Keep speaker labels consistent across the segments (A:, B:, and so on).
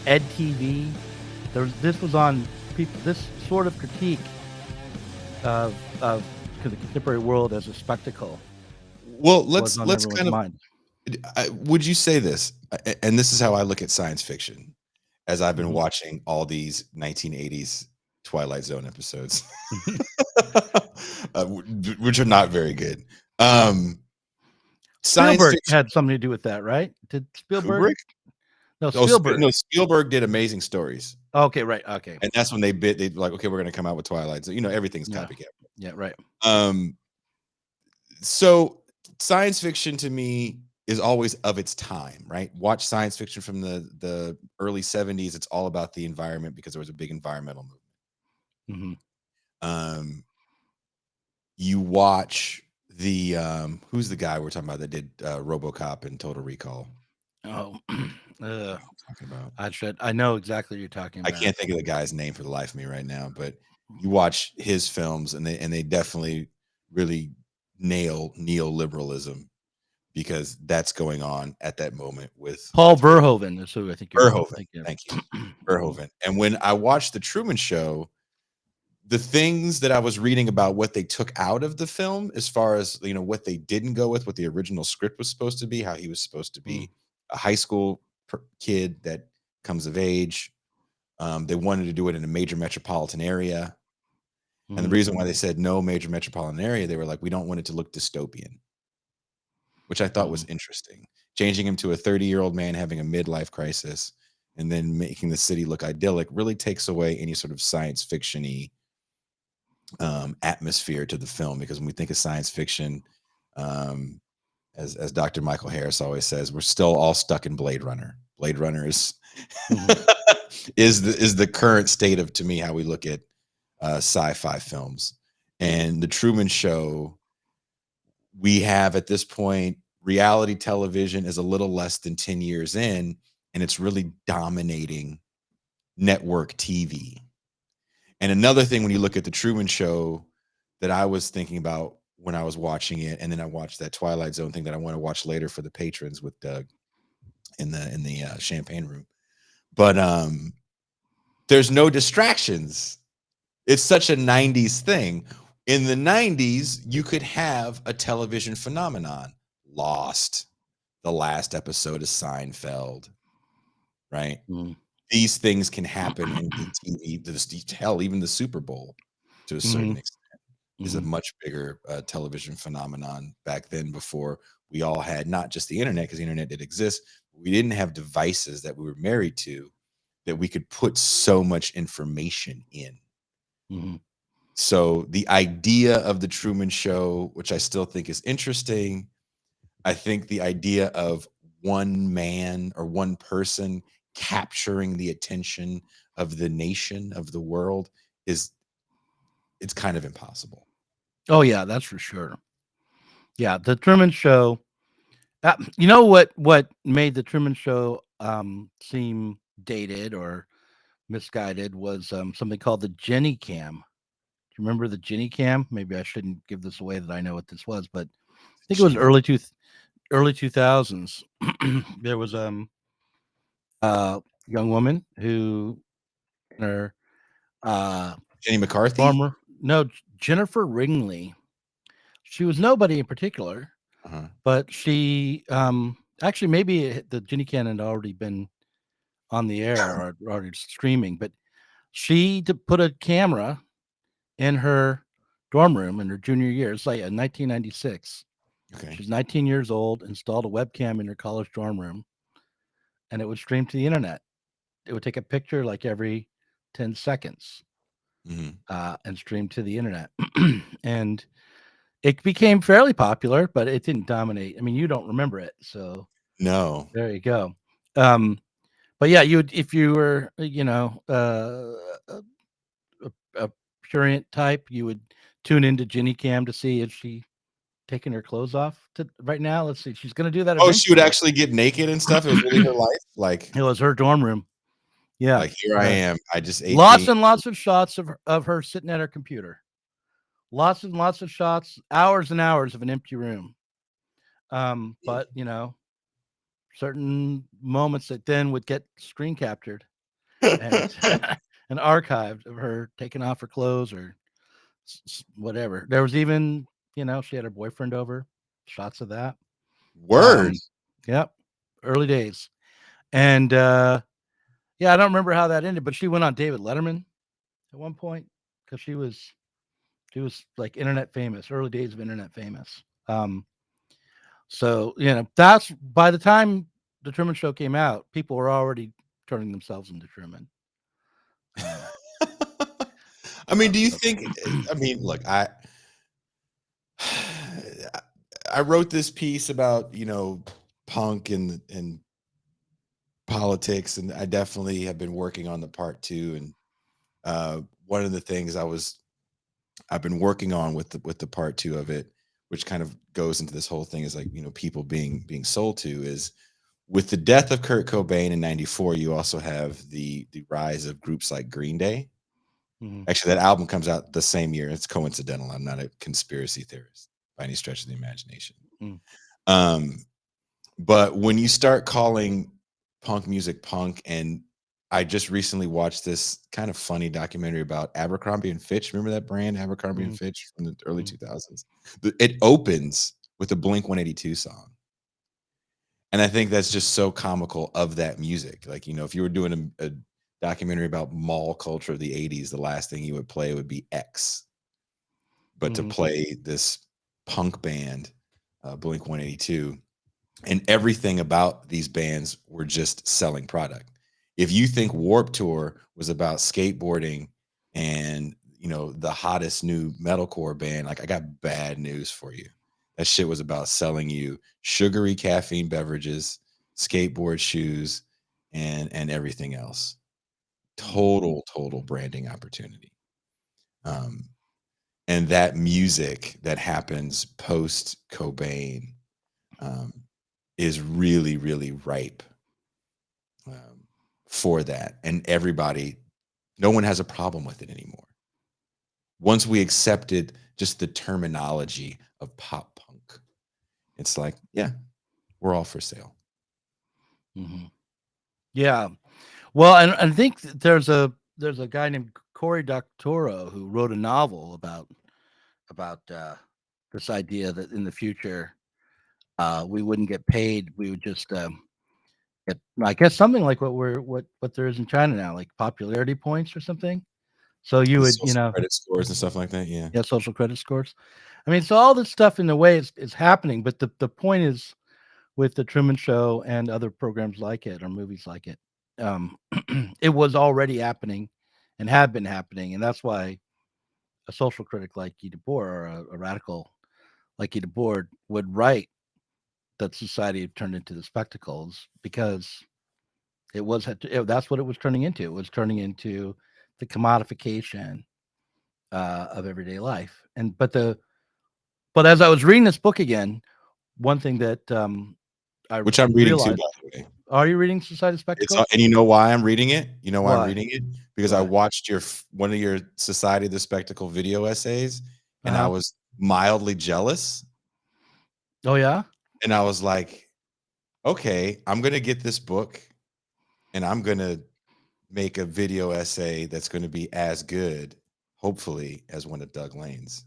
A: Ed TV. This was on people. This sort of critique of the contemporary world as a spectacle
B: Well,
A: was on
B: let's
A: everyone's
B: kind of.
A: mind.
B: Would you say this? And this is how I look at science fiction, as I've been
A: Mhm.
B: watching all these 1980s Twilight Zone episodes, which are not very good. Um, Science
A: Spielberg
B: fiction.
A: had something to do with that, right? Did Spielberg?
B: Kubrick?
A: No,
B: Oh,
A: Spielberg.
B: No, Spielberg did Amazing Stories,
A: Okay, right. Okay.
B: and that's when they like, okay, we're going to come out with Twilight. So everything's
A: Yeah.
B: copycat.
A: Yeah. Right.
B: Um, so science fiction to me is always of its time, right? Watch science fiction from the early 70s. It's all about the environment because there was a big environmental movement.
A: Hmm.
B: Um, you watch the who's the guy we're talking about that did RoboCop and Total Recall?
A: Oh,
B: Talking about.
A: I know exactly what you're talking
B: I
A: about.
B: can't think of the guy's name for the life of me right now, but you watch his films and they definitely really nail neoliberalism because that's going on at that moment
A: Paul
B: with
A: Verhoeven is who I think you're
B: Verhoeven.
A: thinking of.
B: Thank you,
A: Mhm.
B: Verhoeven. And when I watched the Truman Show, the things that I was reading about what they took out of the film, as far as what they didn't go with, what the original script was supposed to be, how he was supposed to
A: Mm.
B: be a high school kid that comes of age. They wanted to do it in a major metropolitan area. And the
A: Mhm.
B: reason why they said no major metropolitan area, they were like, we don't want it to look dystopian, which I thought was
A: Mhm.
B: interesting. Changing him to a 30-year-old man having a midlife crisis and then making the city look idyllic really takes away any sort of science fiction-y atmosphere to the film. Because when we think of science fiction, um, as Dr. Michael Harris always says, we're still all stuck in Blade Runner. Blade Runner is
A: Mhm.
B: is the current state of, to me, how we look at sci-fi films. And the Truman Show, we have at this point, reality television is a little less than 10 years in, and it's really dominating network TV. And another thing, when you look at the Truman Show, that I was thinking about when I was watching it, and then I watched that Twilight Zone thing that I want to watch later for the patrons with Doug in the champagne room. But there's no distractions. It's such a 90s thing. In the 90s, you could have a television phenomenon. Lost, the last episode of Seinfeld, right?
A: Mhm.
B: These things can happen in the TV. Hell, even the Super Bowl, to a certain
A: Mhm.
B: extent, is a
A: Mhm.
B: much bigger television phenomenon back then, before we all had not just the internet, because the internet did exist. But we didn't have devices that we were married to that we could put so much information in.
A: Mhm.
B: So the idea of the Truman Show, which I still think is interesting, I think the idea of one man or one person capturing the attention of the nation, of the world, is it's kind of impossible.
A: Oh yeah, that's for sure. Yeah, the Truman Show. You know what made the Truman Show seem dated or misguided was something called the Jenny Cam. Do you remember the Jenny Cam? Maybe I shouldn't give this away that I know what this was, but I think it was
B: Jenny
A: early 2000s. There was young woman who in her
B: Jenny McCarthy?
A: former no Jennifer Ringley. She was nobody in particular,
B: Uh-huh.
A: but she actually maybe the Jenny Cam had already been on the air or already streaming, but she put a camera in her dorm room in her junior year. It's like in 1996.
B: Okay.
A: She's 19 years old, installed a webcam in her college dorm room, and it would stream to the internet. It would take a picture like every 10 seconds
B: Mhm.
A: and stream to the internet. And it became fairly popular, but it didn't dominate. I mean, you don't remember it. So
B: No.
A: there you go. Um, but yeah, you would, if you were, a prurient type, you would tune into Ginny Cam to see if she taking her clothes off right now. Let's see. She's going to do that
B: Oh, she would
A: eventually.
B: actually get naked and stuff? It was really her life?
A: It was her dorm room. Yeah.
B: Like, here I am. I just ate
A: Lots
B: beans.
A: and lots of shots of her sitting at her computer. Lots and lots of shots, hours and hours of an empty room. But certain moments that then would get screen captured. and an archive of her taking off her clothes or whatever. There was even, she had her boyfriend over, shots of that.
B: Word.
A: Yep, early days. And yeah, I don't remember how that ended, but she went on David Letterman at one point because she was like internet famous, early days of internet famous. So that's by the time the Truman Show came out, people were already turning themselves into Truman.
B: I mean, do you think? I mean, look, I wrote this piece about punk and politics, and I definitely have been working on the part two. And one of the things I've been working on with the part two of it, which kind of goes into this whole thing, is like people being sold to, is with the death of Kurt Cobain in '94. You also have the rise of groups like Green Day. Actually, that album comes out the same year. It's coincidental. I'm not a conspiracy theorist by any stretch of the imagination. But when you start calling punk music punk, and I just recently watched this kind of funny documentary about Abercrombie and Fitch. Remember that brand, Abercrombie and Fitch, from the early 2000s? It opens with a Blink 182 song. And I think that's just so comical of that music. Like, if you were doing a documentary about mall culture of the 80s, the last thing you would play would be X. But to play this punk band, Blink 182, and everything about these bands were just selling product. If you think Warped Tour was about skateboarding and the hottest new metalcore band, like, I got bad news for you. That shit was about selling you sugary caffeine beverages, skateboard shoes, and everything else. Total branding opportunity. And that music that happens post Cobain is really, really ripe for that. And no one has a problem with it anymore. Once we accepted just the terminology of pop punk, it's like, yeah, we're all for sale.
A: Yeah. Well, and I think there's a guy named Cory Doctorow who wrote a novel about this idea that in the future we wouldn't get paid. We would just get, I guess, something like what there is in China now, like popularity points or something. So you
B: The
A: would,
B: social credit scores and stuff like that. Yeah.
A: Yeah, social credit scores. I mean, so all this stuff in a way is happening, but the point is, with the Truman Show and other programs like it or movies like it, it was already happening and had been happening, and that's why a social critic like Guy Debord or a radical like Guy Debord would write that society had turned into the spectacles, because that's what it was turning into. It was turning into the commodification of everyday life. But as I was reading this book again, one thing that I
B: Which I'm reading too,
A: realized.
B: by the way.
A: Are you reading Society Spectacle?
B: And you know why I'm reading it? You know why I'm
A: Why?
B: reading it? Because I watched one of your Society of the Spectacle video essays, and I was mildly jealous.
A: Oh yeah?
B: And I was like, okay, I'm gonna get this book and I'm gonna make a video essay that's gonna be as good, hopefully, as one of Doug Lain's.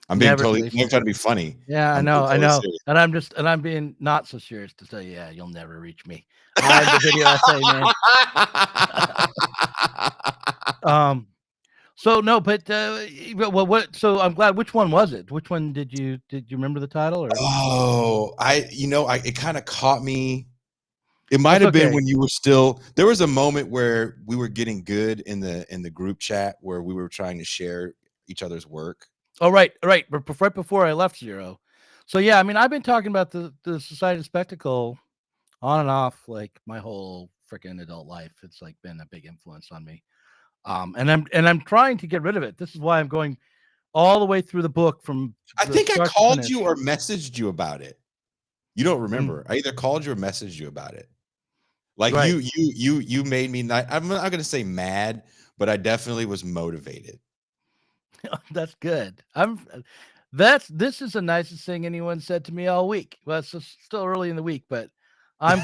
B: I'm
A: Never
B: trying
A: say.
B: to be funny.
A: Yeah, I
B: I'm being
A: know,
B: totally serious.
A: and I'm being not so serious to say, yeah, you'll never reach me. I'm the video essay man. So no, but well, what? So I'm glad. Which one was it? Which one did you remember the title or?
B: Oh, it kind of caught me. It might
A: That's
B: have been
A: okay.
B: when you were still. There was a moment where we were getting good in the group chat where we were trying to share each other's work.
A: Oh right. But right before I left Zero. So yeah, I mean, I've been talking about the Society of Spectacle on and off like my whole freaking adult life. It's like been a big influence on me. And I'm trying to get rid of it. This is why I'm going all the way through the book from
B: I
A: the
B: think I
A: start to
B: called
A: finish.
B: you or messaged you about it. You don't remember? I either called you or messaged you about it. Like
A: Right.
B: you made me not. I'm not going to say mad, but I definitely was motivated.
A: That's good. This is the nicest thing anyone said to me all week. Well, it's still early in the week, but I'm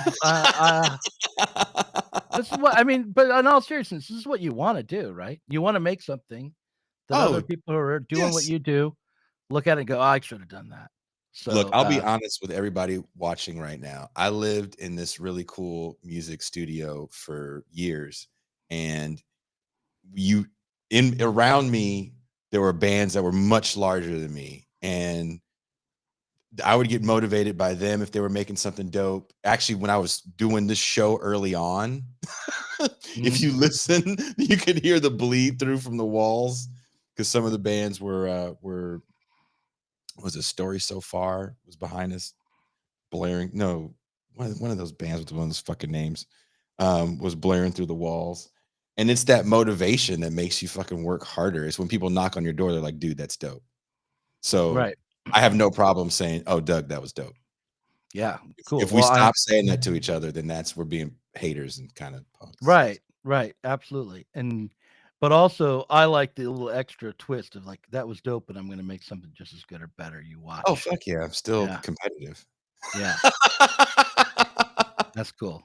A: This is what I mean. But in all seriousness, this is what you want to do, right? You want to make something that other
B: Oh,
A: people who are doing what
B: yes.
A: you do look at it and go, "Oh, I should have done that."
B: Look,
A: So,
B: I'll be honest with everybody watching right now. I lived in this really cool music studio for years, and you in around me, there were bands that were much larger than me, and I would get motivated by them if they were making something dope. Actually, when I was doing this show early on, if
A: mhm,
B: you listen, you could hear the bleed through from the walls because some of the bands were was a story so far was behind us blaring. No, one of those bands with one of those fucking names was blaring through the walls. And it's that motivation that makes you fucking work harder. It's when people knock on your door, they're like, dude, that's dope. So
A: right,
B: I have no problem saying, "Oh, Doug, that was dope."
A: yeah,
B: If
A: cool.
B: we
A: Well,
B: stop saying that to each other, then that's we're being haters and kind of punks.
A: right, absolutely, but also I like the little extra twist of like that was dope, and I'm going to make something just as good or better. You
B: Oh,
A: watch.
B: fuck yeah, I'm still
A: Yeah,
B: competitive.
A: yeah, that's cool.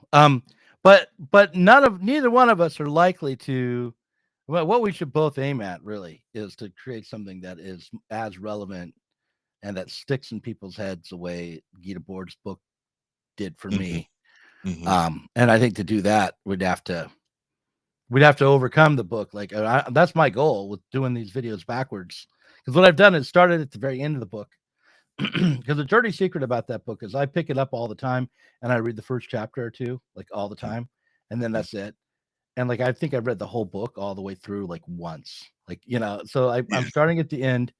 A: But neither one of us are likely to. Well, what we should both aim at really is to create something that is as relevant and that sticks in people's heads the way Gita Board's book did for
B: Mhm,
A: me.
B: mhm,
A: And I think to do that, we'd have to overcome the book. Like that's my goal with doing these videos backwards. Because what I've done is started at the very end of the book. Because the dirty secret about that book is I pick it up all the time and I read the first chapter or two, like all the
B: mhm,
A: time, and then
B: mhm.
A: that's it. And like I think I've read the whole book all the way through like once. Like so I'm
B: Yeah.
A: starting at the end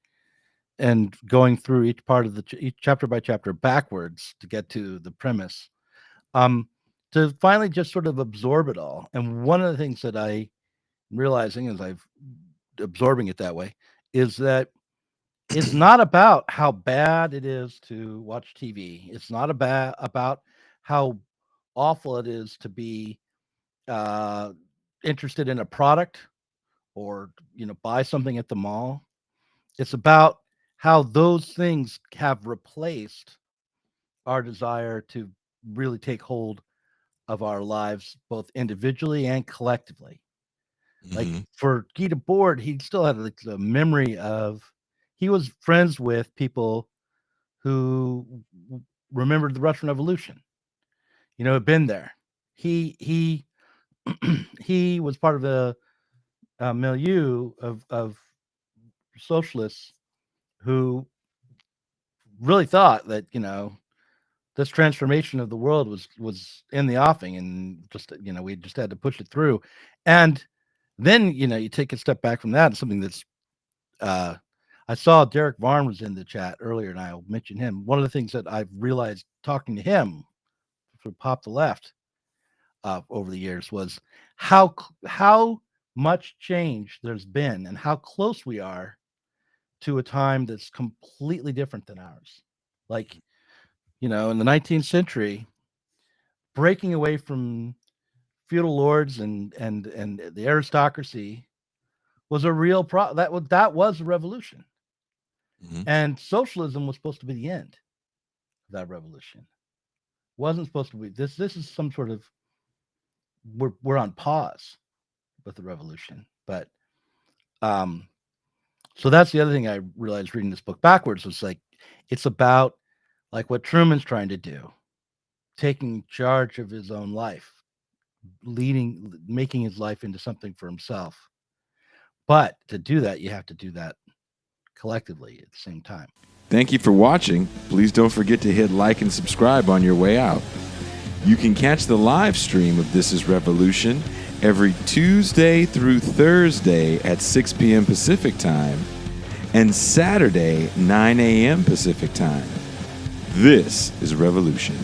A: and going through each part of each chapter by chapter backwards to get to the premise. Um, to finally just sort of absorb it all. And one of the things that I realizing as I've absorbing it that way is that it's not about how bad it is to watch TV. It's not about how awful it is to be uh, interested in a product or buy something at the mall. It's about how those things have replaced our desire to really take hold of our lives, both individually and collectively. Like
B: Mhm,
A: for Gita Board, he still had like the memory of he was friends with people who remembered the Russian Revolution. Had been there. He he was part of the milieu of socialists who really thought that this transformation of the world was in the offing, and just we just had to push it through. And then you take a step back from that, something that's uh I saw Derek Varn was in the chat earlier, and I'll mention him. One of the things that I've realized talking to him for Pop the Left over the years was how much change there's been and how close we are to a time that's completely different than ours. Like, in the 19th century, breaking away from feudal lords and the aristocracy was a real that was a revolution.
B: mhm,
A: And socialism was supposed to be the end of that revolution. Wasn't supposed to be this is some sort of we're on pause with the revolution. But um so that's the other thing I realized reading this book backwards was like it's about like what Truman's trying to do, taking charge of his own life, making his life into something for himself. But to do that, you have to do that collectively at the same time.
B: Thank you for watching. Please don't forget to hit like and subscribe on your way out. You can catch the live stream of This Is Revolution every Tuesday through Thursday at 6 p.m. Pacific Time and Saturday, 9 a.m. Pacific Time. This is Revolution.